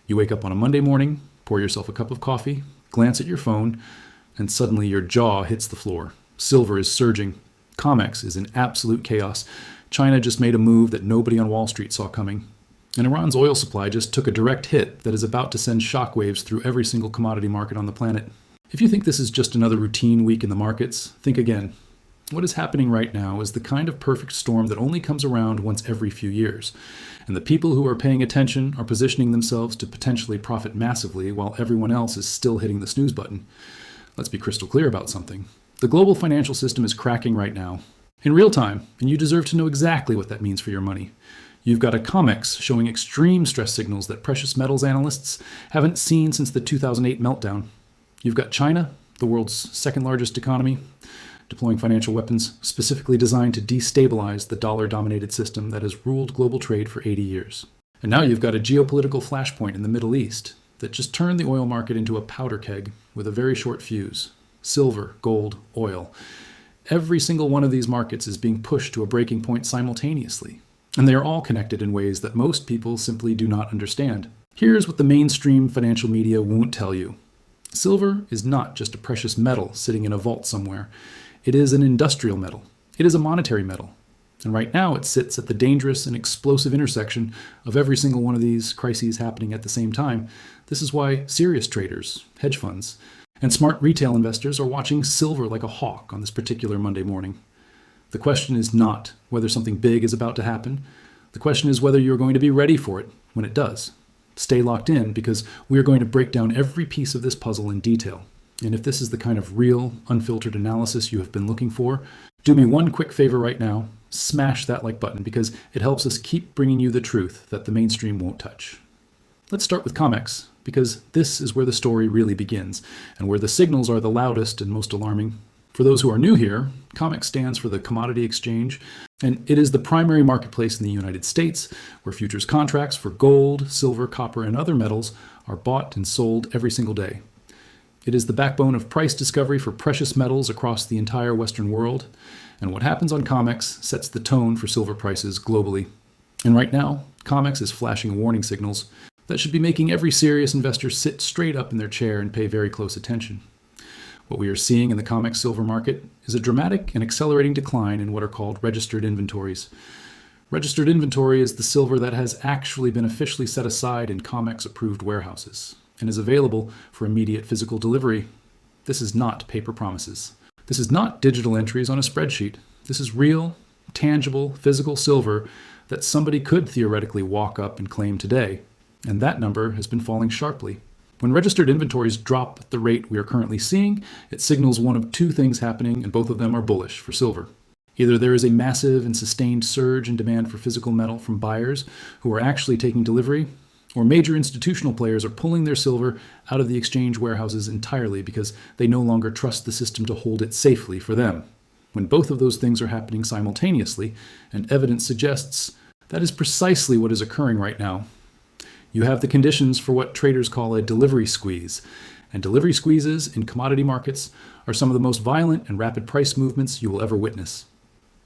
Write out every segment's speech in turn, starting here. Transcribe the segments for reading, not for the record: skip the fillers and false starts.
You wake up on a Monday morning, pour yourself a cup of coffee, glance at your phone, and suddenly your jaw hits the floor. Silver is surging. COMEX is in absolute chaos. China just made a move that nobody on Wall Street saw coming. And Iran's oil supply just took a direct hit that is about to send shockwaves through every single commodity market on the planet. If you think this is just another routine week in the markets, think again. What is happening right now is the kind of perfect storm that only comes around once every few years. And the people who are paying attention are positioning themselves to potentially profit massively while everyone else is still hitting the snooze button. Let's be crystal clear about something. The global financial system is cracking right now, in real time, and you deserve to know exactly what that means for your money. You've got a COMEX showing extreme stress signals that precious metals analysts haven't seen since the 2008 meltdown. You've got China, the world's second largest economy, deploying financial weapons specifically designed to destabilize the dollar-dominated system that has ruled global trade for 80 years. And now you've got a geopolitical flashpoint in the Middle East that just turned the oil market into a powder keg with a very short fuse. Silver, gold, oil. Every single one of these markets is being pushed to a breaking point simultaneously. And they are all connected in ways that most people simply do not understand. Here's what the mainstream financial media won't tell you. Silver is not just a precious metal sitting in a vault somewhere. It is an industrial metal. It is a monetary metal. And right now it sits at the dangerous and explosive intersection of every single one of these crises happening at the same time. This is why serious traders, hedge funds, and smart retail investors are watching silver like a hawk on this particular Monday morning. The question is not whether something big is about to happen. The question is whether you're going to be ready for it when it does. Stay locked in because we are going to break down every piece of this puzzle in detail. And if this is the kind of real, unfiltered analysis you have been looking for, do me one quick favor right now. Smash that like button because it helps us keep bringing you the truth that the mainstream won't touch. Let's start with COMEX because this is where the story really begins and where the signals are the loudest and most alarming. For those who are new here, COMEX stands for the Commodity Exchange, and it is the primary marketplace in the United States where futures contracts for gold, silver, copper, and other metals are bought and sold every single day. It is the backbone of price discovery for precious metals across the entire Western world, and what happens on COMEX sets the tone for silver prices globally. And right now, COMEX is flashing warning signals that should be making every serious investor sit straight up in their chair and pay very close attention. What we are seeing in the COMEX silver market is a dramatic and accelerating decline in what are called registered inventories. Registered inventory is the silver that has actually been officially set aside in COMEX-approved warehouses and is available for immediate physical delivery. This is not paper promises. This is not digital entries on a spreadsheet. This is real, tangible, physical silver that somebody could theoretically walk up and claim today, and that number has been falling sharply. When registered inventories drop at the rate we are currently seeing, it signals one of two things happening, and both of them are bullish for silver. Either there is a massive and sustained surge in demand for physical metal from buyers who are actually taking delivery, or major institutional players are pulling their silver out of the exchange warehouses entirely because they no longer trust the system to hold it safely for them. When both of those things are happening simultaneously, and evidence suggests that is precisely what is occurring right now, you have the conditions for what traders call a delivery squeeze. And delivery squeezes in commodity markets are some of the most violent and rapid price movements you will ever witness.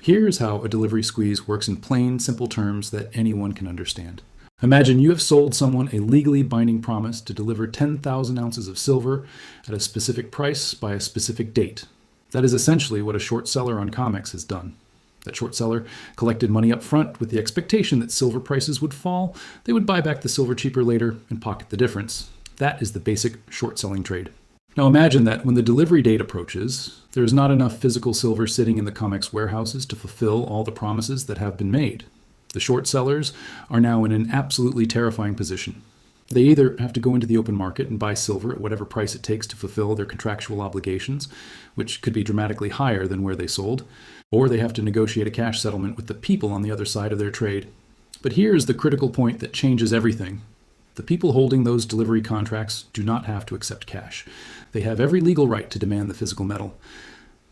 Here's how a delivery squeeze works in plain, simple terms that anyone can understand. Imagine you have sold someone a legally binding promise to deliver 10,000 ounces of silver at a specific price by a specific date. That is essentially what a short seller on COMEX has done. That short seller collected money up front with the expectation that silver prices would fall. They would buy back the silver cheaper later and pocket the difference. That is the basic short selling trade. Now imagine that when the delivery date approaches, there is not enough physical silver sitting in the COMEX warehouses to fulfill all the promises that have been made. The short sellers are now in an absolutely terrifying position. They either have to go into the open market and buy silver at whatever price it takes to fulfill their contractual obligations, which could be dramatically higher than where they sold, or they have to negotiate a cash settlement with the people on the other side of their trade. But here's the critical point that changes everything. The people holding those delivery contracts do not have to accept cash. They have every legal right to demand the physical metal.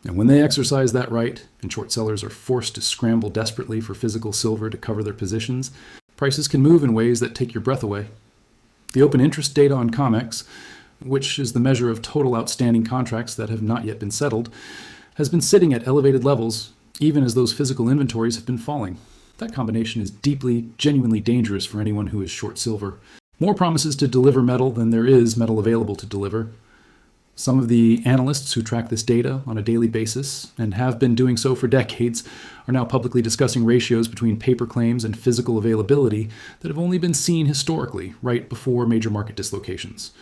And when they exercise that right, and short sellers are forced to scramble desperately for physical silver to cover their positions, prices can move in ways that take your breath away. The open interest data on COMEX, which is the measure of total outstanding contracts that have not yet been settled, has been sitting at elevated levels, even as those physical inventories have been falling. That combination is deeply, genuinely dangerous for anyone who is short silver. More promises to deliver metal than there is metal available to deliver. Some of the analysts who track this data on a daily basis, and have been doing so for decades, are now publicly discussing ratios between paper claims and physical availability that have only been seen historically, right before major market dislocations.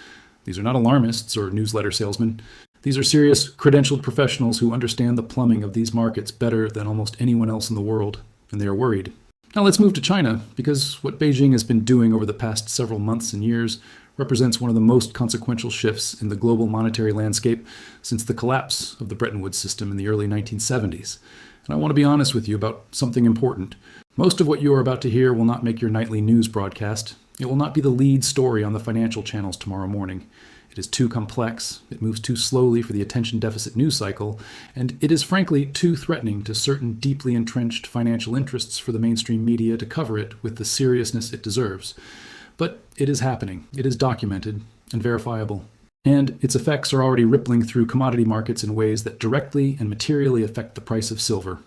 These are not alarmists or newsletter salesmen. These are serious, credentialed professionals who understand the plumbing of these markets better than almost anyone else in the world, and they are worried. Now let's move to China, because what Beijing has been doing over the past several months and years represents one of the most consequential shifts in the global monetary landscape since the collapse of the Bretton Woods system in the early 1970s. And I want to be honest with you about something important. Most of what you are about to hear will not make your nightly news broadcast. It will not be the lead story on the financial channels tomorrow morning. It is too complex, it moves too slowly for the attention deficit news cycle, and it is frankly too threatening to certain deeply entrenched financial interests for the mainstream media to cover it with the seriousness it deserves. But it is happening, it is documented and verifiable, and its effects are already rippling through commodity markets in ways that directly and materially affect the price of silver.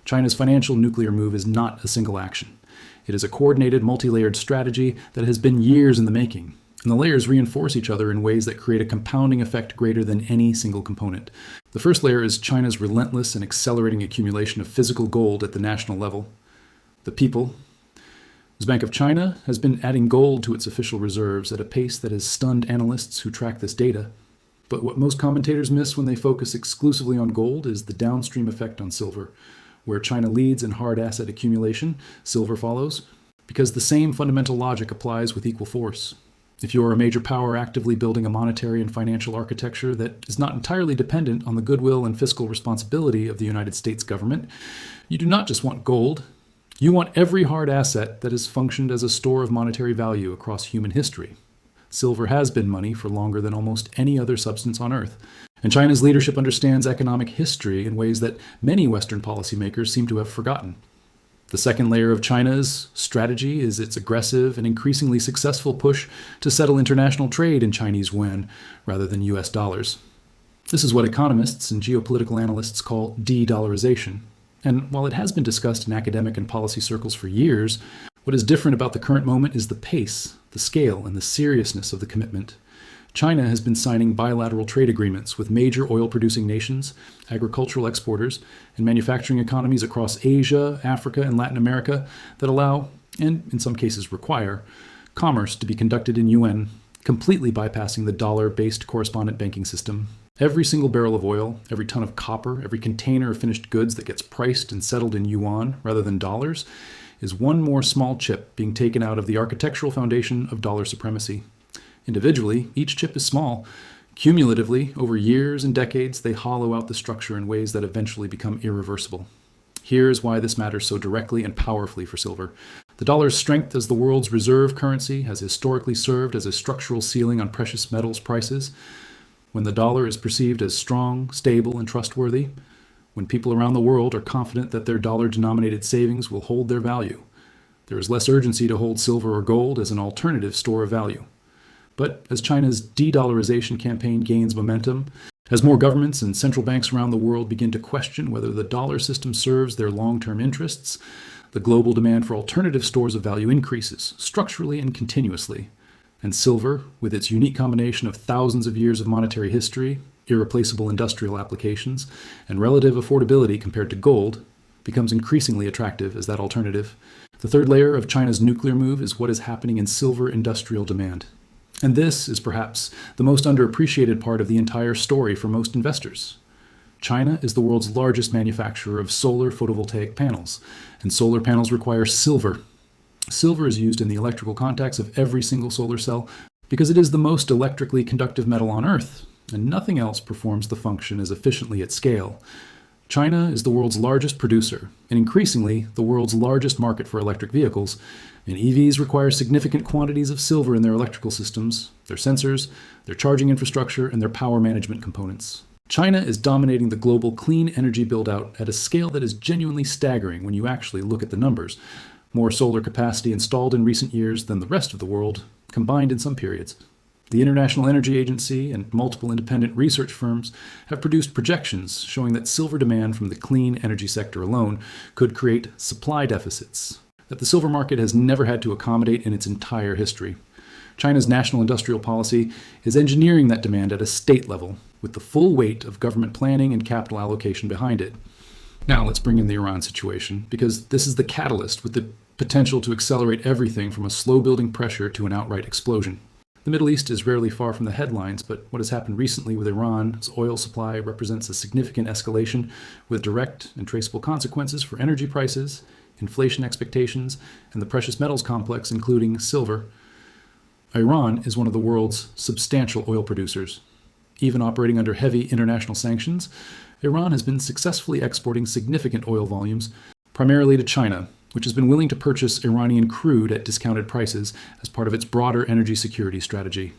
China's financial nuclear move is not a single action. It is a coordinated, multi-layered strategy that has been years in the making, and the layers reinforce each other in ways that create a compounding effect greater than any single component. The first layer is China's relentless and accelerating accumulation of physical gold at the national level. The people, the Bank of China, has been adding gold to its official reserves at a pace that has stunned analysts who track this data. But what most commentators miss when they focus exclusively on gold is the downstream effect on silver. Where China leads in hard asset accumulation, silver follows, because the same fundamental logic applies with equal force. If you are a major power actively building a monetary and financial architecture that is not entirely dependent on the goodwill and fiscal responsibility of the United States government, you do not just want gold. You want every hard asset that has functioned as a store of monetary value across human history. Silver has been money for longer than almost any other substance on Earth. And China's leadership understands economic history in ways that many Western policymakers seem to have forgotten. The second layer of China's strategy is its aggressive and increasingly successful push to settle international trade in Chinese yuan rather than US dollars. This is what economists and geopolitical analysts call de-dollarization. And while it has been discussed in academic and policy circles for years, what is different about the current moment is the pace, the scale, and the seriousness of the commitment. China has been signing bilateral trade agreements with major oil-producing nations, agricultural exporters, and manufacturing economies across Asia, Africa, and Latin America that allow, and in some cases require, commerce to be conducted in yuan, completely bypassing the dollar-based correspondent banking system. Every single barrel of oil, every ton of copper, every container of finished goods that gets priced and settled in yuan rather than dollars is one more small chip being taken out of the architectural foundation of dollar supremacy. Individually, each chip is small. Cumulatively, over years and decades, they hollow out the structure in ways that eventually become irreversible. Here's why this matters so directly and powerfully for silver. The dollar's strength as the world's reserve currency has historically served as a structural ceiling on precious metals prices. When the dollar is perceived as strong, stable, and trustworthy, when people around the world are confident that their dollar-denominated savings will hold their value, there is less urgency to hold silver or gold as an alternative store of value. But as China's de-dollarization campaign gains momentum, as more governments and central banks around the world begin to question whether the dollar system serves their long-term interests, the global demand for alternative stores of value increases, structurally and continuously. And silver, with its unique combination of thousands of years of monetary history, irreplaceable industrial applications, and relative affordability compared to gold, becomes increasingly attractive as that alternative. The third layer of China's nuclear move is what is happening in silver industrial demand. And this is perhaps the most underappreciated part of the entire story for most investors. China is the world's largest manufacturer of solar photovoltaic panels, and solar panels require silver. Silver is used in the electrical contacts of every single solar cell because it is the most electrically conductive metal on Earth, and nothing else performs the function as efficiently at scale. China is the world's largest producer, and increasingly the world's largest market for electric vehicles, and EVs require significant quantities of silver in their electrical systems, their sensors, their charging infrastructure, and their power management components. China is dominating the global clean energy build-out at a scale that is genuinely staggering when you actually look at the numbers. More solar capacity installed in recent years than the rest of the world, combined in some periods. The International Energy Agency and multiple independent research firms have produced projections showing that silver demand from the clean energy sector alone could create supply deficits that the silver market has never had to accommodate in its entire history. China's national industrial policy is engineering that demand at a state level, with the full weight of government planning and capital allocation behind it. Now let's bring in the Iran situation, because this is the catalyst with the potential to accelerate everything from a slow-building pressure to an outright explosion. The Middle East is rarely far from the headlines, but what has happened recently with Iran's oil supply represents a significant escalation with direct and traceable consequences for energy prices, inflation expectations, and the precious metals complex, including silver. Iran is one of the world's substantial oil producers. Even operating under heavy international sanctions, Iran has been successfully exporting significant oil volumes, primarily to China, which has been willing to purchase Iranian crude at discounted prices as part of its broader energy security strategy.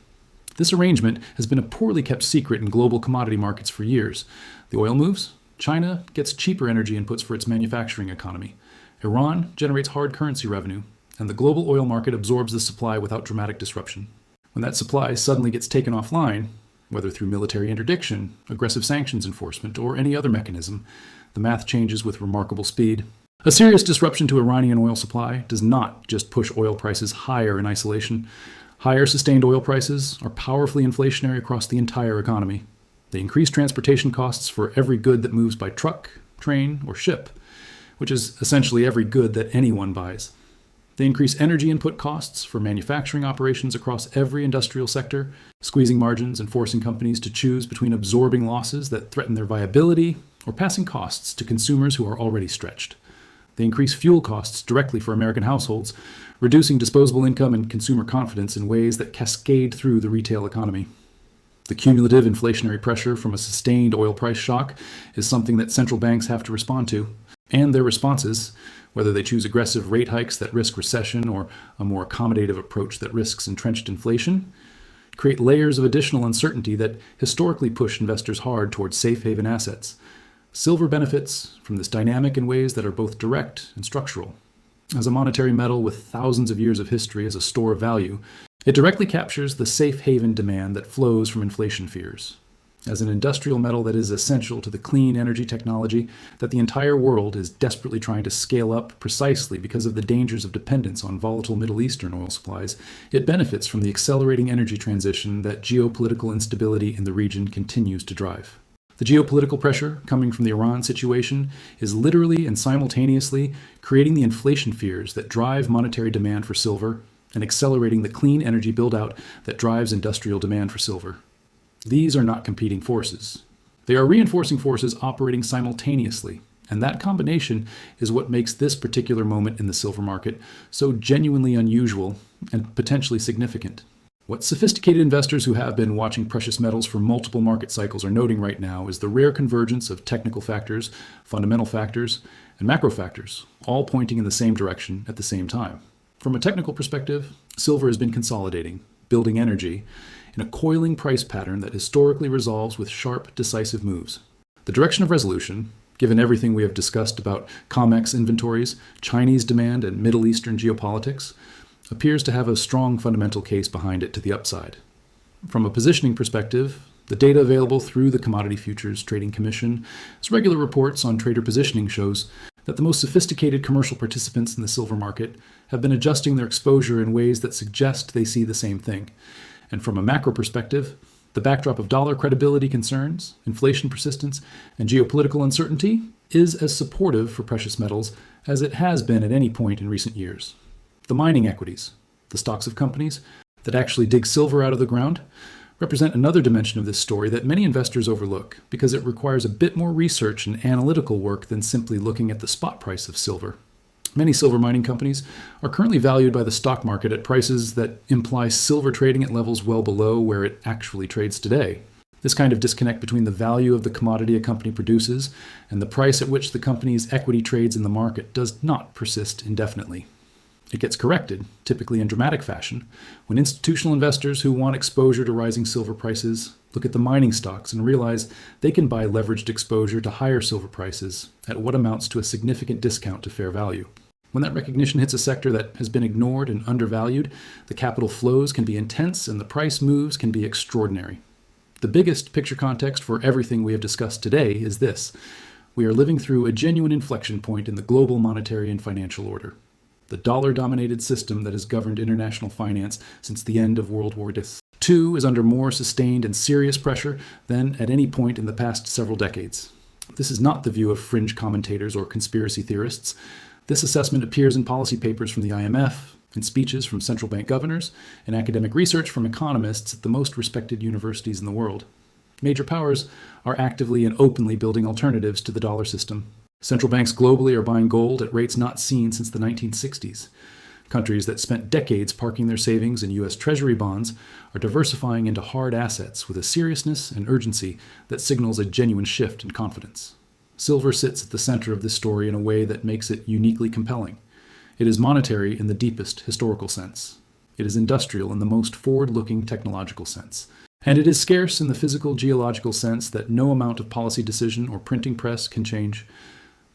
This arrangement has been a poorly kept secret in global commodity markets for years. The oil moves, China gets cheaper energy inputs for its manufacturing economy. Iran generates hard currency revenue, and the global oil market absorbs the supply without dramatic disruption. When that supply suddenly gets taken offline, whether through military interdiction, aggressive sanctions enforcement, or any other mechanism, the math changes with remarkable speed. A serious disruption to Iranian oil supply does not just push oil prices higher in isolation. Higher sustained oil prices are powerfully inflationary across the entire economy. They increase transportation costs for every good that moves by truck, train, or ship, which is essentially every good that anyone buys. They increase energy input costs for manufacturing operations across every industrial sector, squeezing margins and forcing companies to choose between absorbing losses that threaten their viability or passing costs to consumers who are already stretched. They increase fuel costs directly for American households, reducing disposable income and consumer confidence in ways that cascade through the retail economy. The cumulative inflationary pressure from a sustained oil price shock is something that central banks have to respond to, and their responses, whether they choose aggressive rate hikes that risk recession or a more accommodative approach that risks entrenched inflation, create layers of additional uncertainty that historically push investors hard towards safe haven assets. Silver benefits from this dynamic in ways that are both direct and structural. As a monetary metal with thousands of years of history as a store of value, it directly captures the safe haven demand that flows from inflation fears. As an industrial metal that is essential to the clean energy technology that the entire world is desperately trying to scale up precisely because of the dangers of dependence on volatile Middle Eastern oil supplies, it benefits from the accelerating energy transition that geopolitical instability in the region continues to drive. The geopolitical pressure coming from the Iran situation is literally and simultaneously creating the inflation fears that drive monetary demand for silver and accelerating the clean energy build-out that drives industrial demand for silver. These are not competing forces. They are reinforcing forces operating simultaneously, and that combination is what makes this particular moment in the silver market so genuinely unusual and potentially significant. What sophisticated investors who have been watching precious metals for multiple market cycles are noting right now is the rare convergence of technical factors, fundamental factors, and macro factors, all pointing in the same direction at the same time. From a technical perspective, silver has been consolidating, building energy, in a coiling price pattern that historically resolves with sharp, decisive moves. The direction of resolution, given everything we have discussed about COMEX inventories, Chinese demand, and Middle Eastern geopolitics, appears to have a strong fundamental case behind it to the upside. From a positioning perspective, the data available through the Commodity Futures Trading Commission's regular reports on trader positioning shows that the most sophisticated commercial participants in the silver market have been adjusting their exposure in ways that suggest they see the same thing. And from a macro perspective, the backdrop of dollar credibility concerns, inflation persistence, and geopolitical uncertainty is as supportive for precious metals as it has been at any point in recent years. The mining equities, the stocks of companies that actually dig silver out of the ground, represent another dimension of this story that many investors overlook because it requires a bit more research and analytical work than simply looking at the spot price of silver. Many silver mining companies are currently valued by the stock market at prices that imply silver trading at levels well below where it actually trades today. This kind of disconnect between the value of the commodity a company produces and the price at which the company's equity trades in the market does not persist indefinitely. It gets corrected, typically in dramatic fashion, when institutional investors who want exposure to rising silver prices look at the mining stocks and realize they can buy leveraged exposure to higher silver prices at what amounts to a significant discount to fair value. When that recognition hits a sector that has been ignored and undervalued, the capital flows can be intense and the price moves can be extraordinary. The biggest picture context for everything we have discussed today is this: we are living through a genuine inflection point in the global monetary and financial order. the dollar-dominated system that has governed international finance since the end of World War II. Two is under more sustained and serious pressure than at any point in the past several decades. This is not the view of fringe commentators or conspiracy theorists. This assessment appears in policy papers from the IMF, in speeches from central bank governors, and academic research from economists at the most respected universities in the world. Major powers are actively and openly building alternatives to the dollar system. Central banks globally are buying gold at rates not seen since the 1960s. Countries that spent decades parking their savings in U.S. Treasury bonds are diversifying into hard assets with a seriousness and urgency that signals a genuine shift in confidence. Silver sits at the center of this story in a way that makes it uniquely compelling. It is monetary in the deepest historical sense. It is industrial in the most forward-looking technological sense. And it is scarce in the physical geological sense that no amount of policy decision or printing press can change.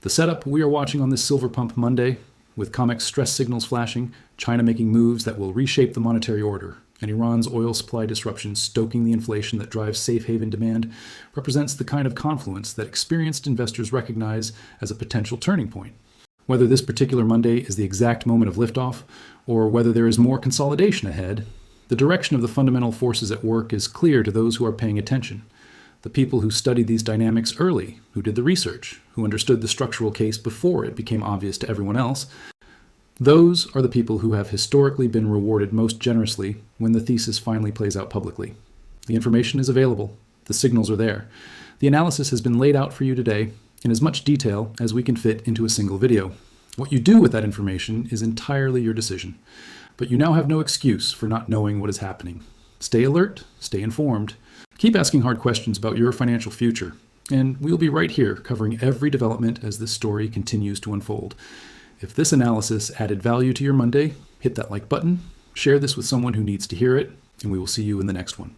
The setup we are watching on this Silver Pump Monday, with COMEX stress signals flashing, China making moves that will reshape the monetary order, and Iran's oil supply disruption stoking the inflation that drives safe haven demand, represents the kind of confluence that experienced investors recognize as a potential turning point. Whether this particular Monday is the exact moment of liftoff, or whether there is more consolidation ahead, the direction of the fundamental forces at work is clear to those who are paying attention. The people who studied these dynamics early, who did the research, who understood the structural case before it became obvious to everyone else, those are the people who have historically been rewarded most generously when the thesis finally plays out publicly. The information is available. The signals are there. The analysis has been laid out for you today in as much detail as we can fit into a single video. What you do with that information is entirely your decision. But you now have no excuse for not knowing what is happening. Stay alert, stay informed. Keep asking hard questions about your financial future, and we'll be right here covering every development as this story continues to unfold. If this analysis added value to your Monday, hit that like button, share this with someone who needs to hear it, and we will see you in the next one.